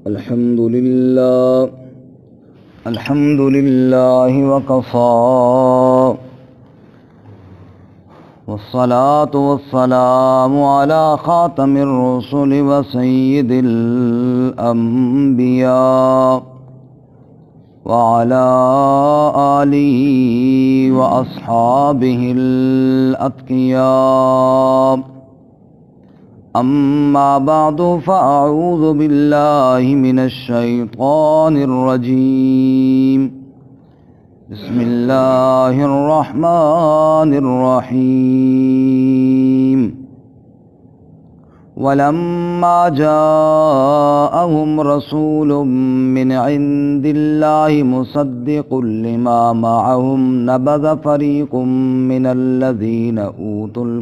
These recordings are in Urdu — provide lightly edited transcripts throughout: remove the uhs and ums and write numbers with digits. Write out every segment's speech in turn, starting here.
الحمد لله وكفى والصلاة والسلام على خاتم الرسل وسيد الأنبياء وعلى آله وأصحابه الأتقياء. أما بعد فأعوذ بالله من الشيطان الرجيم. بسم الله الرحمن الرحيم. ولما جاءهم رسول من عند الله مصدق لما معهم نبذ فريق من الذين أوتوا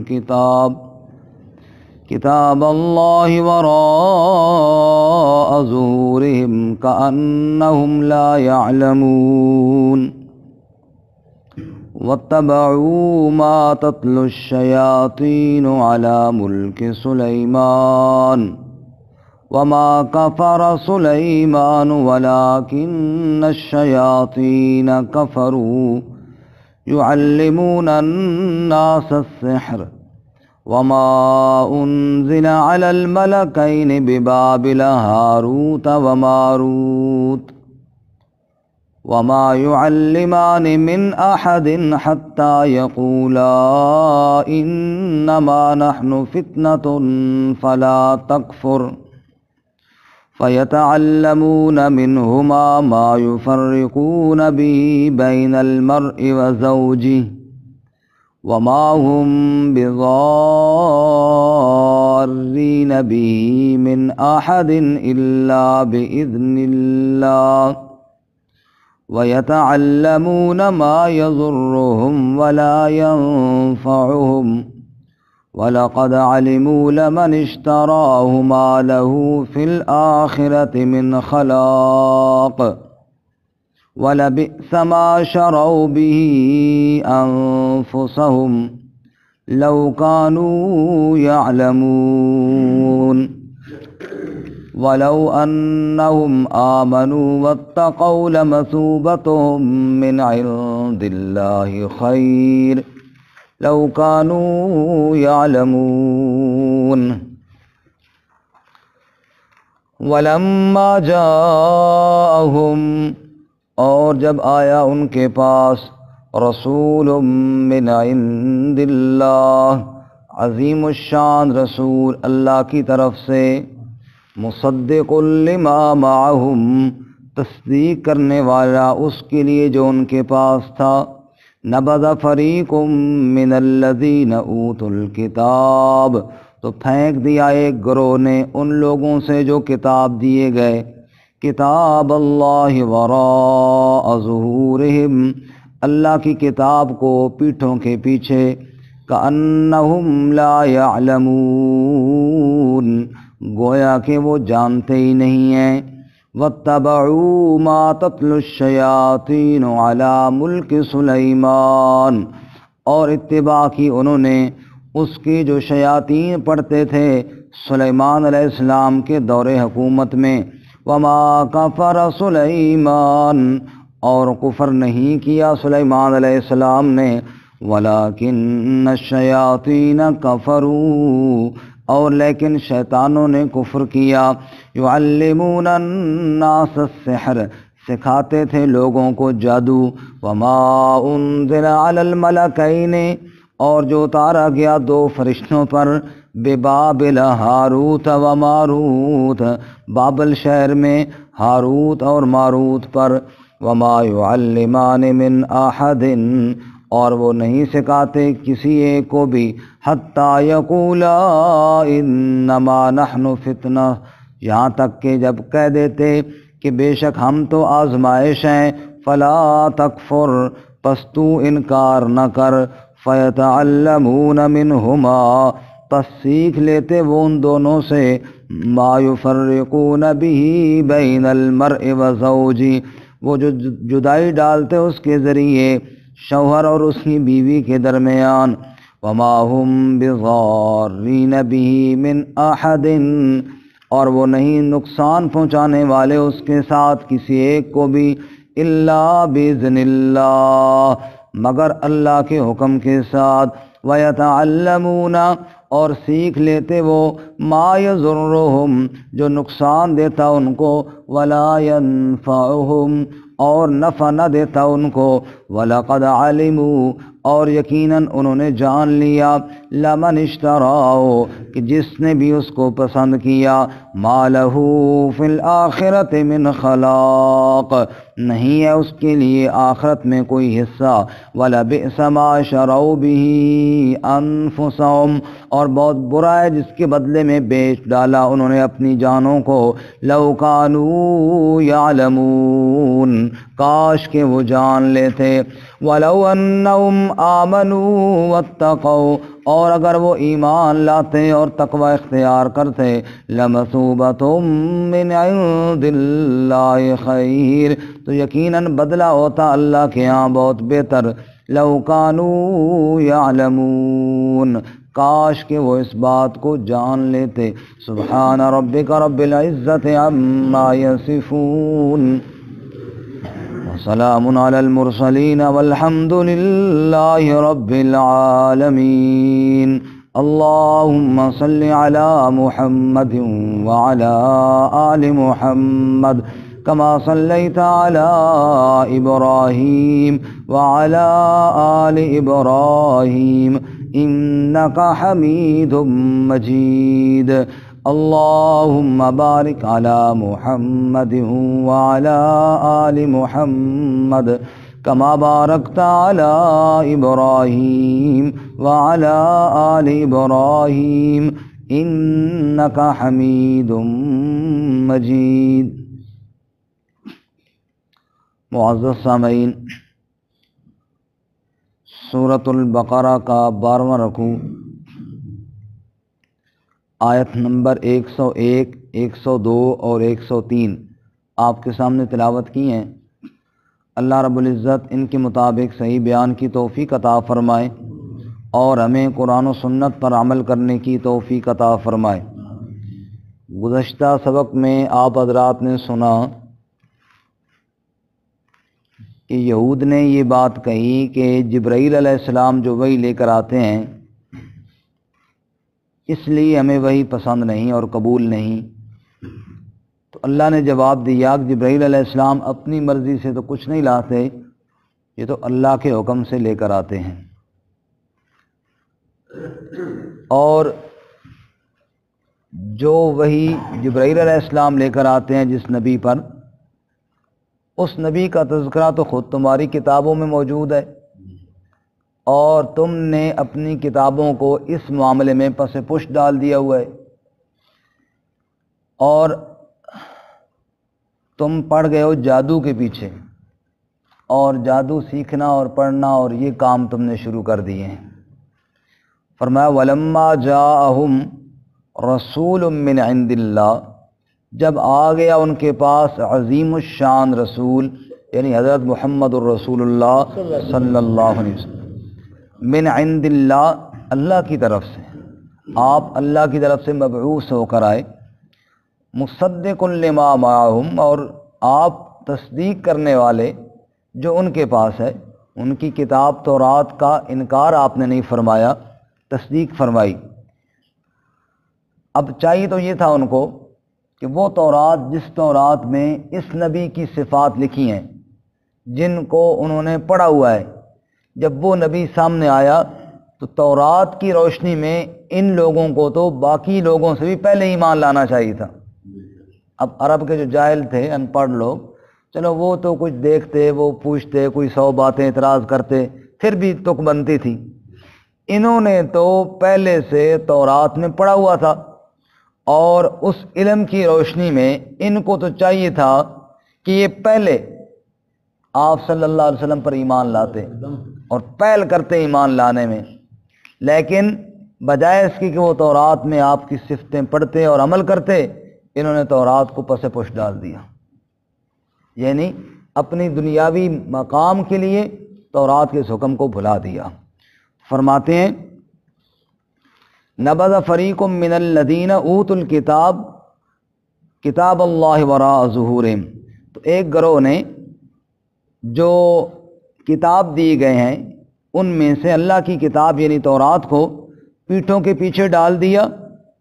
كتاب الله وراء ظهورهم كأنهم لا يعلمون. واتبعوا ما تتلو الشياطين على ملك سليمان وما كفر سليمان ولكن الشياطين كفروا يعلمون الناس السحر وما أنزل على الملكين ببابل هاروت وماروت وما يعلمان من أحد حتى يقولا إنما نحن فتنة فلا تكفر فيتعلمون منهما ما يفرقون به بين المرء وزوجه وما هم بضارين به من أحد إلا بإذن الله ويتعلمون ما يضرهم ولا ينفعهم ولقد علموا لمن اشتراه ما له في الآخرة من خلاق وَلَبِئْسَ مَا شَرَوْا بِهِ أَنفُسَهُمْ لَوْ كَانُوا يَعْلَمُونَ. وَلَوْ أَنَّهُمْ آمَنُوا وَاتَّقَوْا لَمَثُوبَةٌ مِّنْ عِندِ اللَّهِ خَيْرٌ لَوْ كَانُوا يَعْلَمُونَ. وَلَمَّا جَاءَهُمْ اور جب آیا ان کے پاس رسول من عند اللہ عظیم الشان رسول اللہ کی طرف سے مصدق لما معہم تصدیق کرنے والا اس کے لیے جو ان کے پاس تھا نبذ فریق من الذین اوتوا الکتاب تو پھینک دیا ایک گروہ نے ان لوگوں سے جو کتاب دیے گئے کتاب اللہ وراء ظہورہم اللہ کی کتاب کو پیٹھوں کے پیچھے کأنہم لا یعلمون گویا کہ وہ جانتے ہی نہیں ہیں. واتبعوا ما تتلو الشیاطین علی ملک سلیمان اور اتباع کی انہوں نے اس کی جو شیاطین پڑھتے تھے سلیمان علیہ السلام کے دور حکومت میں. وما کفر سلیمان اور کفر نہیں کیا سلیمان علیہ السلام نے ولکن الشیاطین کفروا اور لیکن شیطانوں نے کفر کیا. یعلمون الناس السحر سکھاتے تھے لوگوں کو جادو. وما انزل علی الملکین اور جو اتارا گیا دو فرشتوں پر ببابل ہاروت و ماروت بابل شہر میں ہاروت اور ماروت پر. وما يعلمان من احد اور وہ نہیں سکھاتے کسی ایک کو بھی حتی یقولا انما نحن فتنہ یہاں تک کہ جب کہہ دیتے کہ بے شک ہم تو آزمائش ہیں. فلا تکفر پس تو انکار نہ کر. فیتعلمون منہما پس سیکھ لیتے وہ ان دونوں سے ما یفرقون به بین المرء وزوجہ وہ جو جدائی ڈالتے اس کے ذریعے شوہر اور اس کی بیوی کے درمیان. وما هم بضارین به من احد اور وہ نہیں نقصان پہنچانے والے اس کے ساتھ کسی ایک کو بھی الا باذن اللہ مگر اللہ کے حکم کے ساتھ وَيَتَعَلَّمُونَ اور سیکھ لیتے وہ ما یضرہم جو نقصان دیتا ان کو ولا ینفعہم اور نفع نہ دیتا ان کو وَلَقَدْ عَلِمُوا اور یقیناً انہوں نے جان لیا لمن اشتراؤ کہ جس نے بھی اس کو پسند کیا ما لہو فی الآخرۃ من خلاق نہیں ہے اس کے لیے آخرت میں کوئی حصہ وَلَبِئْسَ مَا شَرَوْا بِهِ أَنفُسَهُمْ اور بہت برا ہے جس کے بدلے میں بیچ ڈالا انہوں نے اپنی جانوں کو لَوْ كَانُوا يَعْلَمُونَ کاش کہ وہ جان لیتے وَلَوْ أَنَّهُمْ آمَنُوا وَاتَّقَوْا اور اگر وہ ایمان لاتے اور تقوی اختیار کرتے لَمَثُوبَةٌ مِّنْ عِندِ اللَّهِ خَيْرٌ تو یقیناً بدلہ ہوتا اللہ کے ہاں بہت بہتر لَوْ كَانُوا يَعْلَمُونَ کاش کہ وہ اس بات کو جان لیتے سبحان ربک رب العزت عما یصفون وسلام علی المرسلین والحمد للہ رب العالمین اللہم صل علی محمد وعلی آل محمد كما صليت على إبراهيم وعلى آل إبراهيم إنك حميد مجيد اللهم بارك على محمد وعلى آل محمد كما باركت على إبراهيم وعلى آل إبراهيم إنك حميد مجيد معزز سامعین سورۃ البقرہ کا 12واں رکوع آیت نمبر 101 102 اور 103 آپ کے سامنے تلاوت کی ہیں۔ اللہ رب العزت ان کے مطابق صحیح بیان کی توفیق عطا فرمائے اور ہمیں قرآن و سنت پر عمل کرنے کی توفیق عطا فرمائے۔ گزشتہ سبق میں آپ حضرات نے سنا کہ یہود نے یہ بات کہی کہ جبرائیل علیہ السلام جو وحی لے کر آتے ہیں اس لیے ہمیں وحی پسند نہیں اور قبول نہیں۔ تو اللہ نے جواب دیا کہ جبرائیل علیہ السلام اپنی مرضی سے تو کچھ نہیں لاتے، یہ تو اللہ کے حکم سے لے کر آتے ہیں۔ اور جو وحی جبرائیل علیہ السلام لے کر آتے ہیں جس نبی پر، اس نبی کا تذکرہ تو خود تمہاری کتابوں میں موجود ہے اور تم نے اپنی کتابوں کو اس معاملے میں پس پش ڈال دیا ہوا ہے اور تم پڑ گئے ہو جادو کے پیچھے اور جادو سیکھنا اور پڑھنا اور یہ کام تم نے شروع کر دیے ہیں۔ فرمایا وَلَمَّا جَاءَهُمْ رَسُولٌ مِّنْ عِندِ اللَّهِ جب آ گیا ان کے پاس عظیم الشان رسول یعنی حضرت محمد الرسول اللہ صلی اللہ علیہ وسلم من عند اللہ اللہ کی طرف سے، آپ اللہ کی طرف سے مبعوث ہو کر آئے، مصدق لما معہم اور آپ تصدیق کرنے والے جو ان کے پاس ہے، ان کی کتاب تورات کا انکار آپ نے نہیں فرمایا، تصدیق فرمائی۔ اب چاہیے تو یہ تھا ان کو کہ وہ تورات جس تورات میں اس نبی کی صفات لکھی ہیں جن کو انہوں نے پڑھا ہوا ہے، جب وہ نبی سامنے آیا تو تورات کی روشنی میں ان لوگوں کو تو باقی لوگوں سے بھی پہلے ایمان لانا چاہیے تھا۔ اب عرب کے جو جاہل تھے ان پڑھ لوگ، چلو وہ تو کچھ دیکھتے، وہ پوچھتے، کوئی 100 باتیں اعتراض کرتے، پھر بھی تک بنتی تھی۔ انہوں نے تو پہلے سے تورات میں پڑھا ہوا تھا اور اس علم کی روشنی میں ان کو تو چاہیے تھا کہ یہ پہلے آپ صلی اللہ علیہ وسلم پر ایمان لاتے اور پہل کرتے ایمان لانے میں، لیکن بجائے اس کی کہ وہ تورات میں آپ کی صفتیں پڑھتے اور عمل کرتے، انہوں نے تورات کو پس پش ڈال دیا، یعنی اپنی دنیاوی مقام کے لیے تورات کے اس حکم کو بھلا دیا۔ فرماتے ہیں نبذ فریق من الذین اوتوا الکتاب کتاب اللہ وراء ظہورہم، تو ایک گروہ نے جو کتاب دی گئے ہیں ان میں سے اللہ کی کتاب یعنی تورات کو پیٹھوں کے پیچھے ڈال دیا،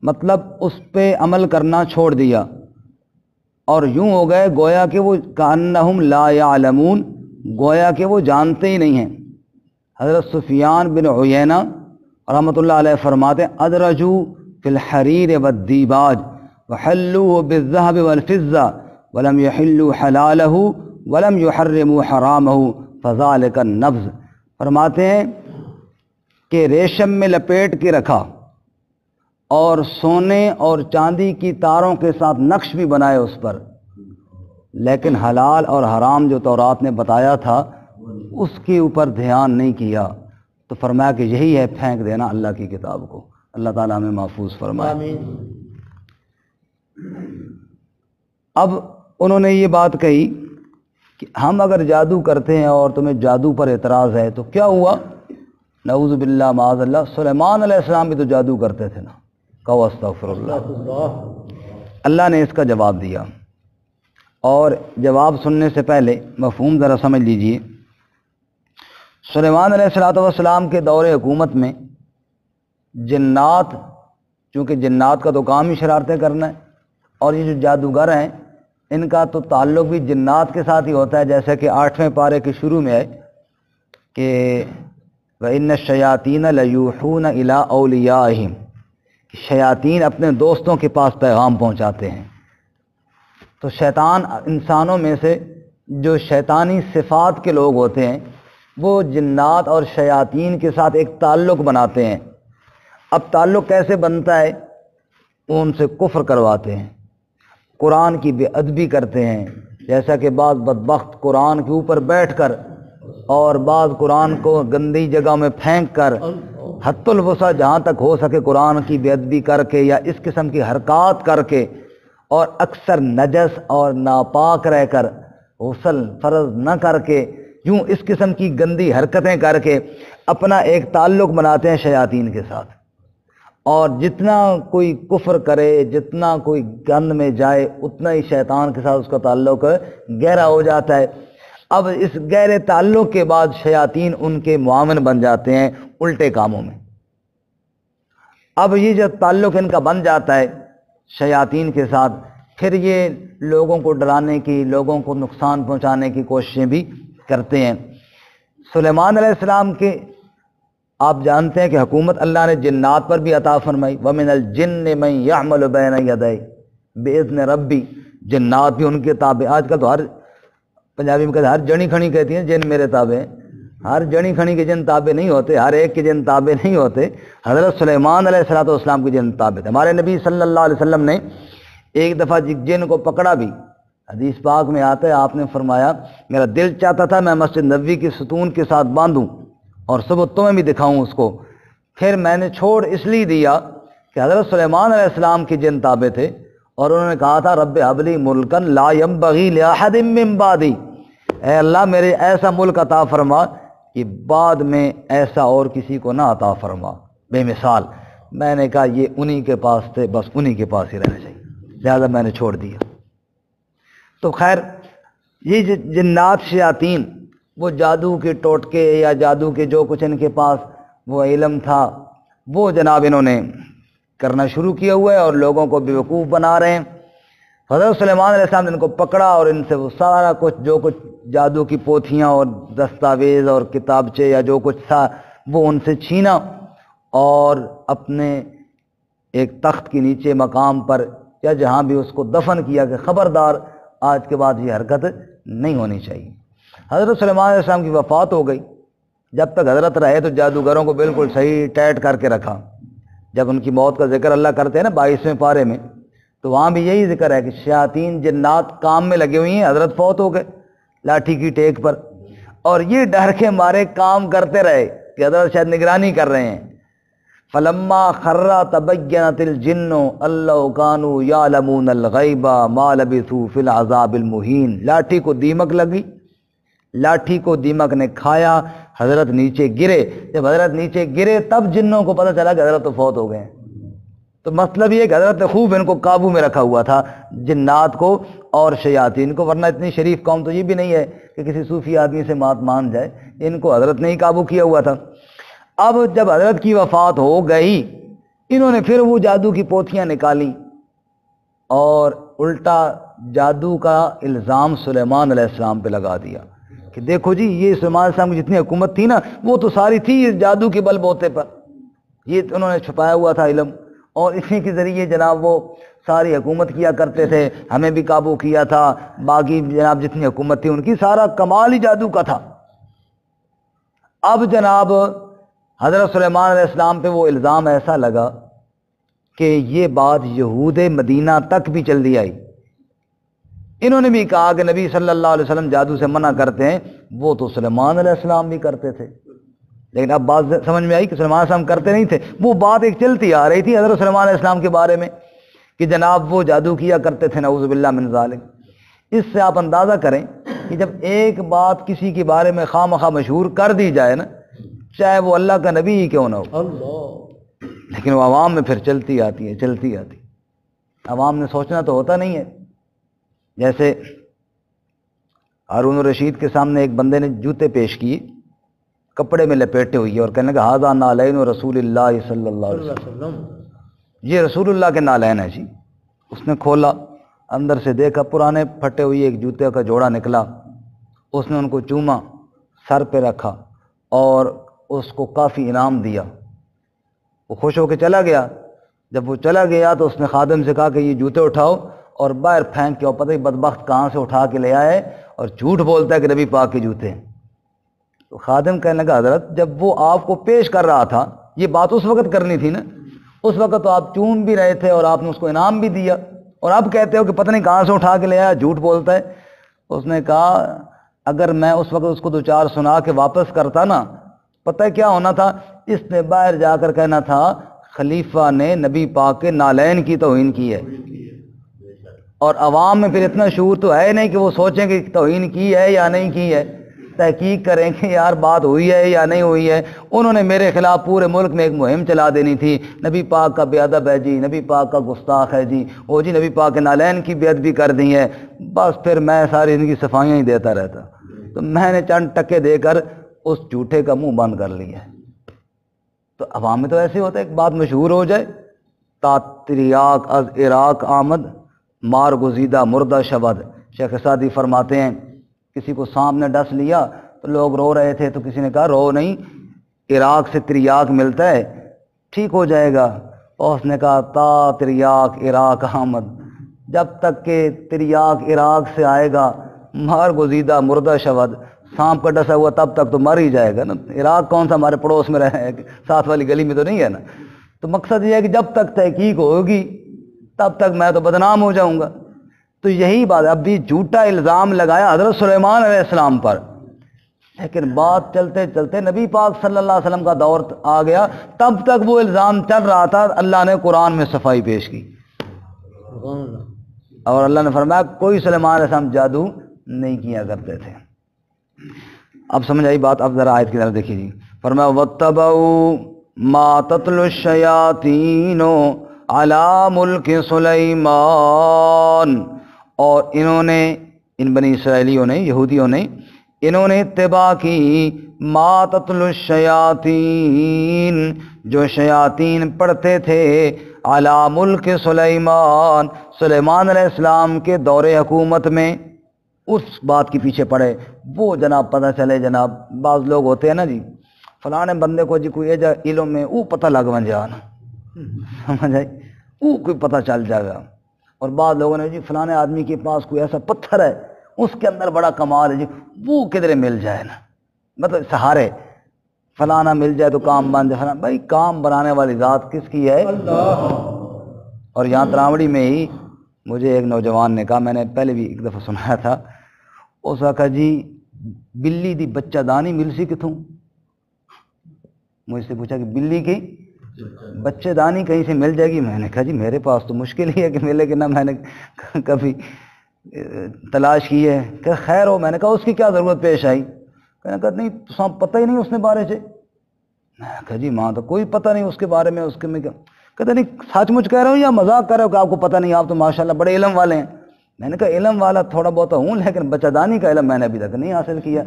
مطلب اس پہ عمل کرنا چھوڑ دیا، اور یوں ہو گئے گویا کہ وہ کأنہم لا یعلمون، گویا کہ وہ جانتے ہی نہیں ہیں۔ حضرت سفیان بن عیینہ رحمۃ اللہ علیہ فرماتے ہیں ادرجو فی الحریر والدیباج وحلوه بالذهب والفضة ولم يحلوا حلالہ ولم يحرموا حرامہ فذلك النبذ، فرماتے ہیں کہ ریشم میں لپیٹ کے رکھا اور سونے اور چاندی کی تاروں کے ساتھ نقش بھی بنائے اس پر، لیکن حلال اور حرام جو تورات نے بتایا تھا اس کے اوپر دھیان نہیں کیا، تو فرمایا کہ یہی ہے پھینک دینا اللہ کی کتاب کو۔ اللہ تعالیٰ ہمیں محفوظ فرمائے۔ آمین۔ اب انہوں نے یہ بات کہی کہ ہم اگر جادو کرتے ہیں اور تمہیں جادو پر اعتراض ہے تو کیا ہوا؟ نعوذ باللہ معاذ اللہ، سلیمان علیہ السلام بھی تو جادو کرتے تھے نا، کہو استغفر اللہ۔ اللہ نے اس کا جواب دیا، اور جواب سننے سے پہلے مفہوم ذرا سمجھ لیجئے۔ سلیمان علیہ السلام کے دور حکومت میں جنات، چونکہ جنات کا تو کام ہی شرارتیں کرنا ہے، اور یہ جو جادوگر ہیں ان کا تو تعلق بھی جنات کے ساتھ ہی ہوتا ہے، جیسا کہ 8ویں پارے کے شروع میں ہے کہ وَإِنَّ الشَّيَاطِينَ لَيُوحُونَ إِلَىٰ أَوْلِيَائِهِمْ، کہ شیاطین اپنے دوستوں کے پاس پیغام پہنچاتے ہیں۔ تو شیطان انسانوں میں سے جو شیطانی صفات کے لوگ ہوتے ہیں وہ جنات اور شیاطین کے ساتھ ایک تعلق بناتے ہیں۔ اب تعلق کیسے بنتا ہے؟ وہ ان سے کفر کرواتے ہیں، قرآن کی بے ادبی کرتے ہیں، جیسا کہ بعض بدبخت قرآن کے اوپر بیٹھ کر اور بعض قرآن کو گندی جگہ میں پھینک کر حد الوسع جہاں تک ہو سکے قرآن کی بے ادبی کر کے یا اس قسم کی حرکات کر کے، اور اکثر نجس اور ناپاک رہ کر غسل فرض نہ کر کے یوں اس قسم کی گندی حرکتیں کر کے اپنا ایک تعلق بناتے ہیں شیاطین کے ساتھ، اور جتنا کوئی کفر کرے، جتنا کوئی گند میں جائے، اتنا ہی شیطان کے ساتھ اس کا تعلق گہرا ہو جاتا ہے۔ اب اس گہرے تعلق کے بعد شیاطین ان کے معاون بن جاتے ہیں الٹے کاموں میں۔ اب یہ جو تعلق ان کا بن جاتا ہے شیاطین کے ساتھ، پھر یہ لوگوں کو ڈرانے کی، لوگوں کو نقصان پہنچانے کی کوششیں بھی کرتے ہیں۔ سلیمان علیہ السلام کے آپ جانتے ہیں کہ حکومت اللہ نے جنات پر بھی عطا فرمائی، وَمِنَ الْجِنِّ مَن يَعْمَلُ بَيْنَ يَدَيْهِ بِإِذْنِ رَبِّ، جنات بھی ان کے تابع۔ آج کل تو ہر پنجابی میں کہتے ہیں ہر جنی کھنی کہتی ہیں جن میرے تابع ہیں، ہر جنی کھنی کے جن تابع نہیں ہوتے، ہر ایک کے جن تابع نہیں ہوتے۔ حضرت سلیمان علیہ السلام کے جن تابع تھے۔ ہمارے نبی صلی اللہ علیہ وسلم نے ایک دفعہ جن کو پکڑا بھی، حدیث پاک میں آتا ہے آپ نے فرمایا میرا دل چاہتا تھا میں مسجد نبوی کی ستون کے ساتھ باندھوں اور صبح میں بھی دکھاؤں اس کو، پھر میں نے چھوڑ اس لیے دیا کہ حضرت سلیمان علیہ السلام کے جن تابع تھے، اور انہوں نے کہا تھا رب ہب لی ملکا لا ینبغی لأحد من بعدی، اے اللہ میرے ایسا ملک عطا فرما کہ بعد میں ایسا اور کسی کو نہ عطا فرما، بے مثال۔ میں نے کہا یہ انہی کے پاس تھے، بس انہی کے پاس ہی رہنا چاہیے، لہذا میں نے چھوڑ دیا۔ تو خیر یہ جنات شیاطین وہ جادو کے ٹوٹکے یا جادو کے جو کچھ ان کے پاس وہ علم تھا وہ جناب انہوں نے کرنا شروع کیا ہوا ہے اور لوگوں کو بیوقوف بنا رہے ہیں۔ حضرت سلیمان علیہ السلام نے ان کو پکڑا اور ان سے وہ سارا کچھ جو کچھ جادو کی پوتھیاں اور دستاویز اور کتابچے یا جو کچھ تھا وہ ان سے چھینا، اور اپنے ایک تخت کے نیچے مقام پر یا جہاں بھی اس کو دفن کیا کہ خبردار آج کے بعد یہ حرکت نہیں ہونی چاہیے۔ حضرت سلیمان علیہ السلام کی وفات ہو گئی۔ جب تک حضرت رہے تو جادوگروں کو بالکل صحیح ٹائٹ کر کے رکھا۔ جب ان کی موت کا ذکر اللہ کرتے ہیں نا 22ویں پارے میں، تو وہاں بھی یہی ذکر ہے کہ شیاطین جنات کام میں لگے ہوئی ہیں، حضرت فوت ہو گئے لاٹھی کی ٹیک پر، اور یہ ڈر کے مارے کام کرتے رہے کہ حضرت شاید نگرانی کر رہے ہیں۔ فلما خر تبینت الجن اللہ کانوا یعلمون الغیب ما لبثوا فی العذاب المہین، لاٹھی کو دیمک لگی، لاٹھی کو دیمک نے کھایا، حضرت نیچے گرے۔ جب حضرت نیچے گرے تب جنوں کو پتہ چلا کہ حضرت تو فوت ہو گئے ہیں۔ تو مطلب یہ کہ حضرت نے خوب ان کو قابو میں رکھا ہوا تھا، جنات کو اور شیاطین کو، ورنہ اتنی شریف قوم تو یہ بھی نہیں ہے کہ کسی صوفی آدمی سے بات مان جائے، ان کو حضرت نے ہی قابو کیا ہوا تھا۔ اب جب حضرت کی وفات ہو گئی، انہوں نے پھر وہ جادو کی پوتھیاں نکالیں اور الٹا جادو کا الزام سلیمان علیہ السلام پہ لگا دیا کہ دیکھو جی یہ سلیمان علیہ السلام کی جتنی حکومت تھی نا وہ تو ساری تھی اس جادو کے بل بوتے پر، یہ انہوں نے چھپایا ہوا تھا علم، اور اسی کے ذریعے جناب وہ ساری حکومت کیا کرتے تھے، ہمیں بھی قابو کیا تھا، باقی جناب جتنی حکومت تھی ان کی سارا کمال ہی جادو کا تھا۔ اب جناب حضرت سلیمان علیہ السلام پہ وہ الزام ایسا لگا کہ یہ بات یہود مدینہ تک بھی چل دی آئی، انہوں نے بھی کہا کہ نبی صلی اللہ علیہ وسلم جادو سے منع کرتے ہیں، وہ تو سلیمان علیہ السلام بھی کرتے تھے، لیکن اب بات سمجھ میں آئی کہ سلیمان علیہ السلام کرتے نہیں تھے، وہ بات ایک چلتی آ رہی تھی حضرت سلیمان علیہ السلام کے بارے میں کہ جناب وہ جادو کیا کرتے تھے، نعوذ باللہ من ذالک۔ اس سے آپ اندازہ کریں کہ جب ایک بات کسی کے بارے میں خواہ مخواہ مشہور کر دی جائے نا، چاہے وہ اللہ کا نبی ہی کیوں نہ ہو، لیکن وہ عوام میں پھر چلتی آتی ہے، چلتی آتی۔ عوام نے سوچنا تو ہوتا نہیں ہے۔ جیسے ہارون الرشید کے سامنے ایک بندے نے جوتے پیش کیے کپڑے میں لپیٹے ہوئی اور کہنے لگا ھذا نعلین رسول اللہ صلی اللہ علیہ وسلم، یہ رسول اللہ کے نعلین ہے جی۔ اس نے کھولا، اندر سے دیکھا پرانے پھٹے ہوئی ایک جوتے کا جوڑا نکلا، اس نے ان کو چوما، سر پہ رکھا اور اس کو کافی انعام دیا، وہ خوش ہو کے چلا گیا۔ جب وہ چلا گیا تو اس نے خادم سے کہا کہ یہ جوتے اٹھاؤ اور باہر پھینک کے، اور پتہ ہی بدبخت کہاں سے اٹھا کے لے آئے اور جھوٹ بولتا ہے کہ نبی پاک کے جوتے ہیں۔ تو خادم کہنے لگا حضرت جب وہ آپ کو پیش کر رہا تھا، یہ بات اس وقت کرنی تھی نا، اس وقت تو آپ چوم بھی رہے تھے اور آپ نے اس کو انعام بھی دیا، اور اب کہتے ہو کہ پتہ نہیں کہاں سے اٹھا کے لے آیا، جھوٹ بولتا ہے۔ اس نے کہا اگر میں اس وقت اس کو دو چار سنا کے واپس کرتا نا، پتہ ہے کیا ہونا تھا، اس نے باہر جا کر کہنا تھا خلیفہ نے نبی پاک کے نالین کی توہین کی ہے، اور عوام میں پھر اتنا شعور تو ہے نہیں کہ وہ سوچیں کہ توہین کی ہے یا نہیں کی ہے، تحقیق کریں کہ یار بات ہوئی ہے یا نہیں ہوئی ہے۔ انہوں نے میرے خلاف پورے ملک میں ایک مہم چلا دینی تھی، نبی پاک کا بے ادب ہے جی، نبی پاک کا گستاخ ہے جی، وہ جی نبی پاک کے نالین کی بے ادبی کر دی ہے، بس پھر میں ساری زندگی صفائیاں ہی دیتا رہتا۔ تو میں نے چند ٹکے دے کر اس جھوٹے کا منہ بند کر لیا ہے۔ تو عوام میں تو ایسے ہوتا ہے، ایک بات مشہور ہو جائے، تا تریاک از عراق آمد مار گزیدہ مردہ شود۔ شیخ سعدی فرماتے ہیں کسی کو سانپ نے ڈس لیا تو لوگ رو رہے تھے، تو کسی نے کہا رو نہیں، عراق سے تریاک ملتا ہے ٹھیک ہو جائے گا۔ اور اس نے کہا تا تریاک عراق آمد، جب تک کہ تریاک عراق سے آئے گا مار گزیدہ مردہ شود، سانپ کا ڈسا ہوا تب تک تو مر ہی جائے گا نا، عراق کون سا ہمارے پڑوس میں رہے، ساتھ والی گلی میں تو نہیں ہے نا۔ تو مقصد یہ ہے کہ جب تک تحقیق ہوگی تب تک میں تو بدنام ہو جاؤں گا۔ تو یہی بات، اب بھی جھوٹا الزام لگایا حضرت سلیمان علیہ السلام پر، لیکن بات چلتے چلتے نبی پاک صلی اللہ علیہ وسلم کا دور آ گیا، تب تک وہ الزام چل رہا تھا۔ اللہ نے قرآن میں صفائی پیش کی اور اللہ نے فرمایا کوئی سلیمان علیہ السلام جادو نہیں کیا کرتے تھے۔ اب سمجھ آئی بات؟ اب ذرا آیت کی طرف دیکھیے جی، فرمایا وَاتَّبَعُوا مَا تَتْلُو الشَّيَاطِينُ عَلَى مُلْكِ سُلَيْمَانَ، اور انہوں نے، ان بنی اسرائیلیوں نے، یہودیوں نے، انہوں نے اتباع کی ما تتلو الشیاطین، جو شیاطین پڑھتے تھے، علی ملک سلیمان، سلیمان علیہ السلام کے دور حکومت میں، اس بات کے پیچھے پڑے۔ وہ جناب پتہ چلے، جناب بعض لوگ ہوتے ہیں نا جی، فلانے بندے کو جی کوئی ایجا علم میں او پتہ لگ بن جانا، سمجھ آئی، او کوئی پتہ چل جائے گا۔ اور بعض لوگوں نے جی فلانے آدمی کے پاس کوئی ایسا پتھر ہے اس کے اندر بڑا کمال ہے جی، وہ کدھر مل جائے نا، مطلب سہارے فلانا مل جائے تو کام بن جائے۔ فلانا بھائی کام بنانے والی ذات کس کی ہے؟ اللہ۔ اور یہاں تراوڑی میں ہی مجھے ایک نوجوان نے کہا، میں نے پہلے بھی ایک دفعہ سنایا تھا، اس کا کہا جی بلی دی بچہ دانی مل سی کتوں؟ مجھ سے پوچھا کہ بلی کی بچے دانی کہیں سے مل جائے گی؟ میں نے کہا جی میرے پاس تو مشکل ہی ہے کہ ملے کہ نہ، میں نے کبھی تلاش کی ہے کہ خیر ہو۔ میں نے کہا اس کی کیا ضرورت پیش آئی؟ کہنے کہا نہیں تو پتہ ہی نہیں اس نے بارے سے۔ میں نے کہا جی ماں تو کوئی پتہ نہیں اس کے بارے میں، اس کے میں کیا؟ کہتے نہیں سچ مچ کہہ رہے ہو یا مذاق کر رہے ہو کہ آپ کو پتہ نہیں، آپ تو ماشاءاللہ بڑے علم والے ہیں؟ میں نے کہا علم والا تھوڑا بہت ہوں، لیکن بچہ دانی کا علم میں نے ابھی تک نہیں حاصل کیا۔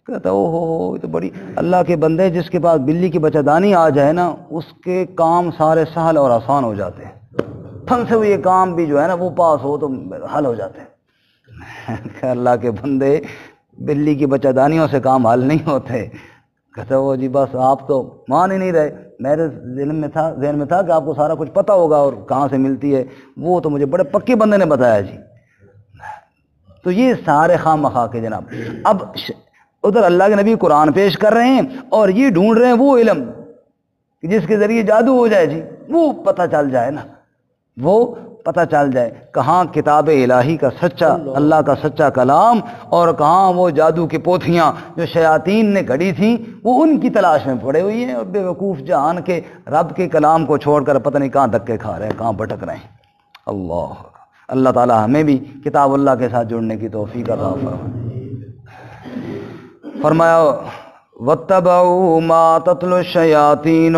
کہتا او ہو یہ تو بڑی اللہ کے بندے، جس کے پاس بلی کی بچہ دانی آ جائے نا اس کے کام سارے سہل اور آسان ہو جاتے ہیں، پھنسے ہوئے کام بھی جو ہے نا وہ پاس ہو تو حل ہو جاتے ہیں۔ اللہ کے بندے بلی کی بچہ دانیوں سے کام حل نہیں ہوتے۔ کہتا وہ جی بس آپ تو مان ہی نہیں رہے، میرے ذہن میں تھا کہ آپ کو سارا کچھ پتہ ہوگا اور کہاں سے ملتی ہے، وہ تو مجھے بڑے پکے بندے نے بتایا جی۔ تو یہ سارے خواہ مخواہ کے جناب، اب ادھر اللہ کے نبی قرآن پیش کر رہے ہیں اور یہ ڈھونڈ رہے ہیں وہ علم جس کے ذریعے جادو ہو جائے جی، وہ پتہ چل جائے نا، وہ پتہ چل جائے کہاں کتاب الہی کا سچا اللہ کا سچا کلام اور کہاں وہ جادو کی پوتھیاں جو شیاطین نے گھڑی تھیں وہ ان کی تلاش میں پڑے ہوئی ہیں، اور بے وقوف جہان کے رب کے کلام کو چھوڑ کر پتہ نہیں کہاں دھکے کھا رہے ہیں، کہاں بھٹک رہے ہیں۔ اللہ تعالی ہمیں بھی کتاب اللہ کے ساتھ جڑنے کی توفیق عطا فرمائے۔ فرمایا وَاتَّبَعُوا مَا تَتْلُو الشَّيَاطِينُ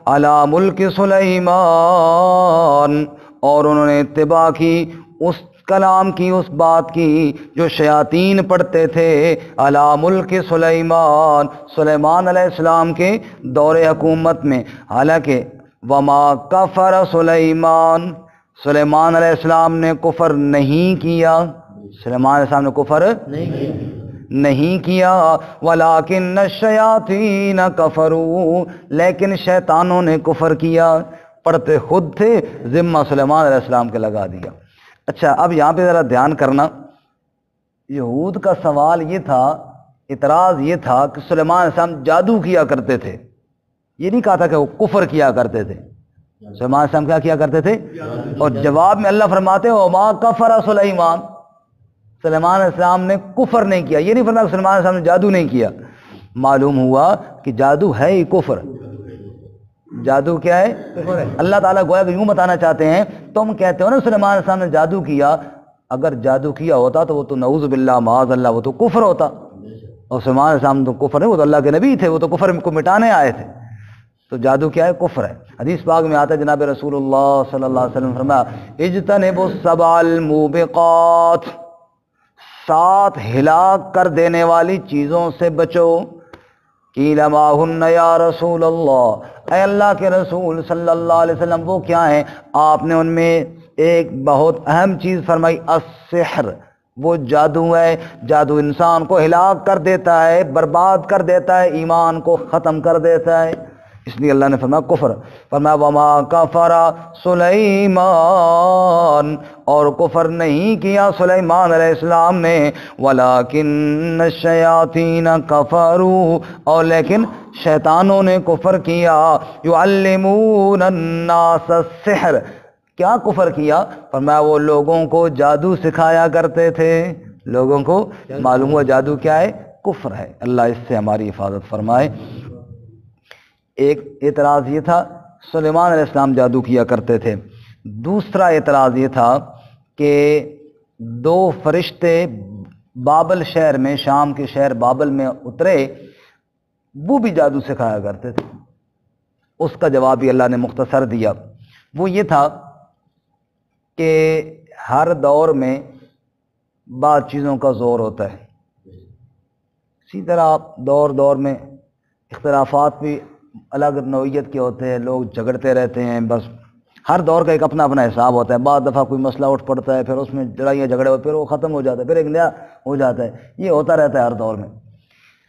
عَلَى مُلْكِ سُلَيْمَانَ، اور انہوں نے اتباع کی اس کلام کی، اس بات کی جو شیاطین پڑھتے تھے علی ملک سلیمان، سلیمان علیہ السلام کے دور حکومت میں۔ حالانکہ وما کفر سلیمان، سلیمان علیہ السلام نے کفر نہیں کیا، سلیمان علیہ السلام نے کفر نہیں کیا، ولیکن الشیاطین کفروا، لیکن شیطانوں نے کفر کیا، پڑھتے خود تھے، ذمہ سلیمان علیہ السلام کے لگا دیا۔ اچھا اب یہاں پہ ذرا دھیان کرنا، یہود کا سوال یہ تھا، اعتراض یہ تھا کہ سلیمان علیہ السلام جادو کیا کرتے تھے، یہ نہیں کہا تھا کہ وہ کفر کیا کرتے تھے۔ سلیمان علیہ السلام کیا کرتے تھے؟ اور جواب میں اللہ فرماتے ہیں وما کفر سلیمان، سلیمان علیہ السلام نے کفر نہیں کیا، یہ نہیں فرمایا کہ سلیمان علیہ السلام نے جادو نہیں کیا۔ معلوم ہوا کہ جادو ہے ہی کفر، جادو کیا ہے؟ کفر ہے۔ اللہ تعالیٰ گویا کہ یوں بتانا چاہتے ہیں تم کہتے ہو نا سلیمان علیہ السلام نے جادو کیا، اگر جادو کیا ہوتا تو وہ تو نعوذ باللہ معاذ اللہ وہ تو کفر ہوتا، اور سلیمان علیہ السلام تو کفر نہیں، وہ تو اللہ کے نبی تھے، وہ تو کفر کو مٹانے آئے تھے، تو جادو کیا ہے؟ کفر ہے۔ حدیث پاک میں آتا ہے جناب رسول اللہ صلی اللہ علیہ وسلم نے فرمایا اجتنبوا السبع الموبقات، 7 ہلاک کر دینے والی چیزوں سے بچو۔ قیل ما ہن یا رسول اللہ، اے اللہ کے رسول صلی اللہ علیہ وسلم وہ کیا ہیں؟ آپ نے ان میں ایک بہت اہم چیز فرمائی السحر، وہ جادو ہے، جادو انسان کو ہلاک کر دیتا ہے، برباد کر دیتا ہے، ایمان کو ختم کر دیتا ہے، اس لیے اللہ نے فرمایا کفر۔ فرمایا وما کفر سلیمان، اور کفر نہیں کیا سلیمان علیہ السلام نے، ولیکن الشیاطین کفروا، اور لیکن شیطانوں نے کفر کیا، یعلمون الناس السحر، کیا کفر کیا؟ فرمایا وہ لوگوں کو جادو سکھایا کرتے تھے، لوگوں کو معلوم ہوا جادو کیا ہے؟ کفر ہے۔ اللہ اس سے ہماری حفاظت فرمائے۔ ایک اعتراض یہ تھا سلیمان علیہ السلام جادو کیا کرتے تھے، دوسرا اعتراض یہ تھا کہ 2 فرشتے بابل شہر میں، شام کے شہر بابل میں اترے، وہ بھی جادو سکھایا کرتے تھے۔ اس کا جواب بھی اللہ نے مختصر دیا، وہ یہ تھا کہ ہر دور میں بعض چیزوں کا زور ہوتا ہے، اسی طرح دور میں اختلافات بھی الگ نوعیت کے ہوتے ہیں، لوگ جھگڑتے رہتے ہیں، بس ہر دور کا ایک اپنا اپنا حساب ہوتا ہے، بعض دفعہ کوئی مسئلہ اٹھ پڑتا ہے، پھر اس میں لڑائیاں جھگڑے ہوتے، پھر وہ ختم ہو جاتا ہے، پھر ایک نیا ہو جاتا ہے، یہ ہوتا رہتا ہے ہر دور میں۔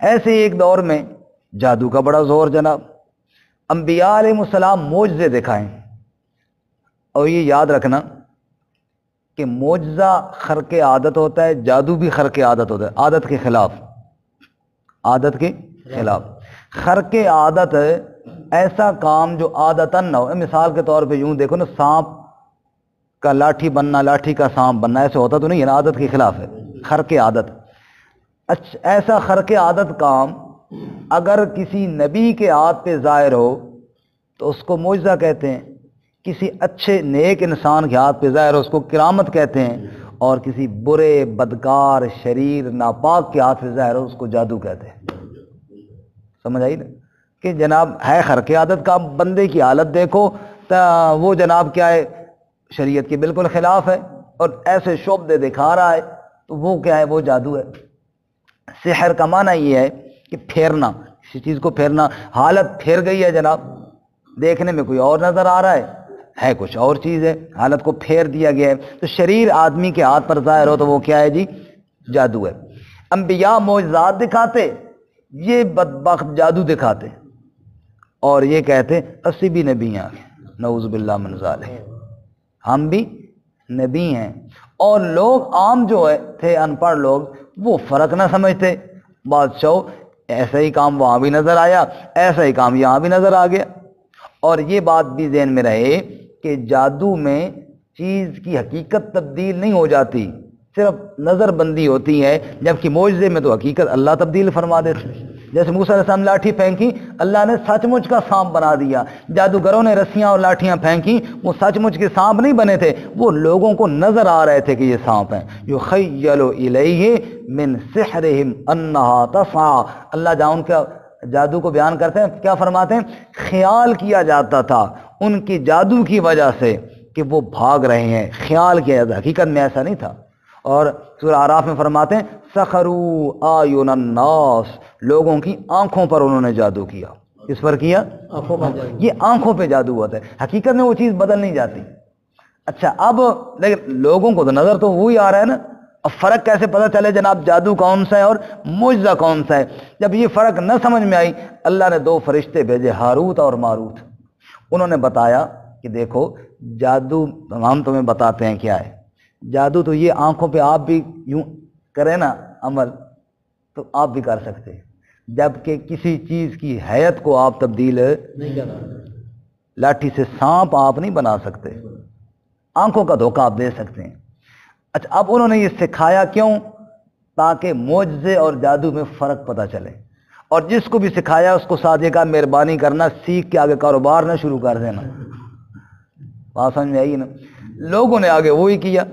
ایسے ہی ایک دور میں جادو کا بڑا زور جناب، انبیاء علیہ السلام معجزے دکھائیں، اور یہ یاد رکھنا کہ معجزہ خرق عادت ہوتا ہے، جادو بھی خرق عادت ہوتا ہے، عادت کے خلاف، عادت کے خلاف۔ خرق عادت ایسا کام جو عادتاً نہ ہو، مثال کے طور پہ یوں دیکھو نا، سانپ کا لاٹھی بننا، لاٹھی کا سانپ بننا، ایسے ہوتا تو نہیں ہے نا، عادت کے خلاف ہے، خرق عادت۔ اچھا ایسا خرق عادت کام اگر کسی نبی کے ہاتھ پہ ظاہر ہو تو اس کو معجزہ کہتے ہیں، کسی اچھے نیک انسان کے ہاتھ پہ ظاہر ہو اس کو کرامت کہتے ہیں، اور کسی برے بدکار شریر ناپاک کے ہاتھ پہ ظاہر ہو اس کو جادو کہتے ہیں۔ سمجھ آئی نا؟ کہ جناب ہے خرق عادت کا، بندے کی حالت دیکھو تو وہ جناب کیا ہے شریعت کے بالکل خلاف ہے اور ایسے شعبے دکھا رہا ہے، تو وہ کیا ہے وہ جادو ہے۔ سحر کا معنی یہ ہے کہ پھیرنا، کسی چیز کو پھیرنا، حالت پھیر گئی ہے جناب، دیکھنے میں کوئی اور نظر آ رہا ہے کچھ اور چیز ہے، حالت کو پھیر دیا گیا ہے، تو شریر آدمی کے ہاتھ پر ظاہر ہو تو وہ کیا ہے جی جادو ہے۔ انبیاء معجزات دکھاتے، یہ بدبخت جادو دکھاتے اور یہ کہتے اسی بھی نبی ہیں، نعوذ باللہ من ذالک، ہم بھی نبی ہیں۔ اور لوگ عام جو تھے ان پڑھ لوگ وہ فرق نہ سمجھتے، بادشاہ ایسا ہی کام وہاں بھی نظر آیا، ایسا ہی کام یہاں بھی نظر آ گیا۔ اور یہ بات بھی ذہن میں رہے کہ جادو میں چیز کی حقیقت تبدیل نہیں ہو جاتی، صرف نظر بندی ہوتی ہے، جبکہ معجزے میں تو حقیقت اللہ تبدیل فرما دیتے۔ جیسے موسیٰ علیہ السلام لاٹھی پھینکی، اللہ نے سچ مچ کا سانپ بنا دیا، جادوگروں نے رسیاں اور لاٹھیاں پھینکی، وہ سچ مچ کے سانپ نہیں بنے تھے، وہ لوگوں کو نظر آ رہے تھے کہ یہ سانپ ہیں۔ یخیل الیہ من سحرہم انہا تسعی، اللہ جہاں ان کا جادو کو بیان کرتے ہیں کیا فرماتے ہیں، خیال کیا جاتا تھا ان کی جادو کی وجہ سے کہ وہ بھاگ رہے ہیں، خیال کیا جاتا، حقیقت میں ایسا نہیں تھا۔ اور سورہ اعراف میں فرماتے ہیں سخروا اعین الناس، لوگوں کی آنکھوں پر انہوں نے جادو کیا۔ کس پر کیا؟ آنکھوں پر۔ یہ آنکھوں پہ جادو ہوتا ہے، حقیقت میں وہ چیز بدل نہیں جاتی۔ اچھا اب لیکن لوگوں کو تو نظر تو وہی آ رہا ہے نا، اب فرق کیسے پتہ چلے جناب جادو کون سا ہے اور معجزہ کون سا ہے؟ جب یہ فرق نہ سمجھ میں آئی، اللہ نے 2 فرشتے بھیجے، ہاروت اور ماروت۔ انہوں نے بتایا کہ دیکھو جادو ہم تمہیں بتاتے ہیں کیا ہے، جادو تو یہ آنکھوں پہ آپ بھی یوں کریں نا عمل تو آپ بھی کر سکتے ہیں، جبکہ کسی چیز کی حیت کو آپ تبدیل نہیں کر سکتے، لاٹھی سے سانپ آپ نہیں بنا سکتے، آنکھوں کا دھوکہ آپ دے سکتے ہیں۔ اچھا اب انہوں نے یہ سکھایا کیوں؟ تاکہ معجزے اور جادو میں فرق پتہ چلے، اور جس کو بھی سکھایا اس کو ساتھ یہ کہا مہربانی کرنا سیکھ کے آگے کاروبار نہ شروع کر دینا۔ بات سمجھ میں آئی نا؟ لوگوں نے آگے وہی کیا،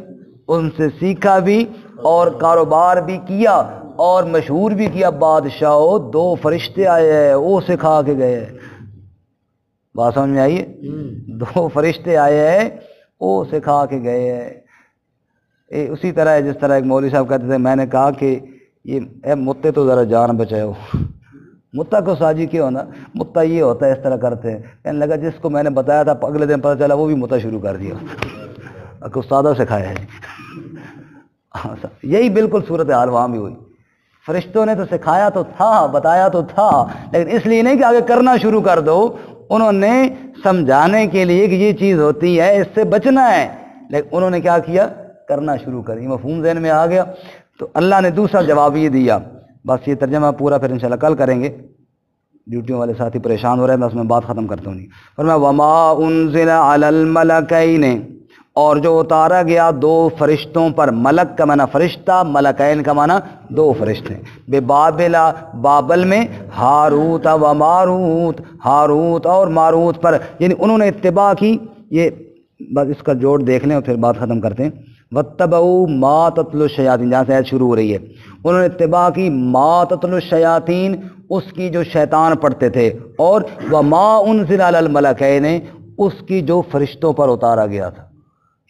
ان سے سیکھا بھی اور کاروبار بھی کیا اور مشہور بھی کیا۔ بادشاہوں 2 فرشتے آئے ہیں وہ سکھا کے گئے، بات سمجھ میں آئی؟ 2 فرشتے آئے ہیں وہ سکھا کے گئے ہیں۔ اسی طرح جس طرح ایک مولوی صاحب کہتے تھے، میں نے کہا کہ یہ متے تو ذرا جان بچائے ہو، متا کو ساجی کیوں ہونا، متا یہ ہوتا ہے اس طرح کرتے ہیں۔ کہنے لگا جس کو میں نے بتایا تھا اگلے دن پتہ چلا وہ بھی متا شروع کر دیا، استادہ سکھایا ہے۔ یہی بالکل صورتحال وہاں بھی ہوئی، فرشتوں نے تو سکھایا تو تھا، بتایا تو تھا، لیکن اس لیے نہیں کہ آگے کرنا شروع کر دو، انہوں نے سمجھانے کے لیے کہ یہ چیز ہوتی ہے اس سے بچنا ہے، لیکن انہوں نے کیا کیا؟ کرنا شروع کر۔ یہ مفہوم ذہن میں آ گیا؟ تو اللہ نے دوسرا جواب یہ دیا، بس یہ ترجمہ پورا پھر انشاءاللہ کل کریں گے، ڈیوٹیوں والے ساتھی پریشان ہو رہے ہیں، بس میں بات ختم کرتا ہوں۔ فرمایا وما انزل علی الملکین، اور جو اتارا گیا 2 فرشتوں پر، ملک کا معنی فرشتہ، ملکین کا معنی 2 فرشتے، بے بابلا، بابل میں، ہاروت و ماروت، ہاروت اور ماروت پر، یعنی انہوں نے اتباع کی۔ یہ بس اس کا جوڑ دیکھ لیں اور پھر بات ختم کرتے ہیں۔ واتبعوا ما تتلو الشیاطین، جہاں سے آیت شروع ہو رہی ہے، انہوں نے اتباع کی ما تتلو الشیاطین، اس کی جو شیطان پڑھتے تھے، اور وما انزل علی الملکین، اس کی جو فرشتوں پر اتارا گیا تھا۔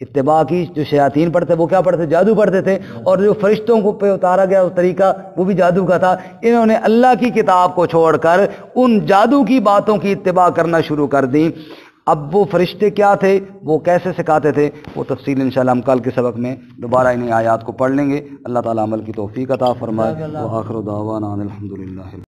اتباع کی، جو شیاطین پڑھتے وہ کیا پڑھتے؟ جادو پڑھتے تھے، اور جو فرشتوں کو پہ اتارا گیا اس طریقہ وہ بھی جادو کا تھا۔ انہوں نے اللہ کی کتاب کو چھوڑ کر ان جادو کی باتوں کی اتباع کرنا شروع کر دی۔ اب وہ فرشتے کیا تھے، وہ کیسے سکھاتے تھے، وہ تفصیل انشاءاللہ ہم کل کے سبق میں دوبارہ انہیں آیات کو پڑھ لیں گے۔ اللہ تعالیٰ عمل کی توفیق عطا فرمائے۔ وآخر دعوانا الحمدللہ۔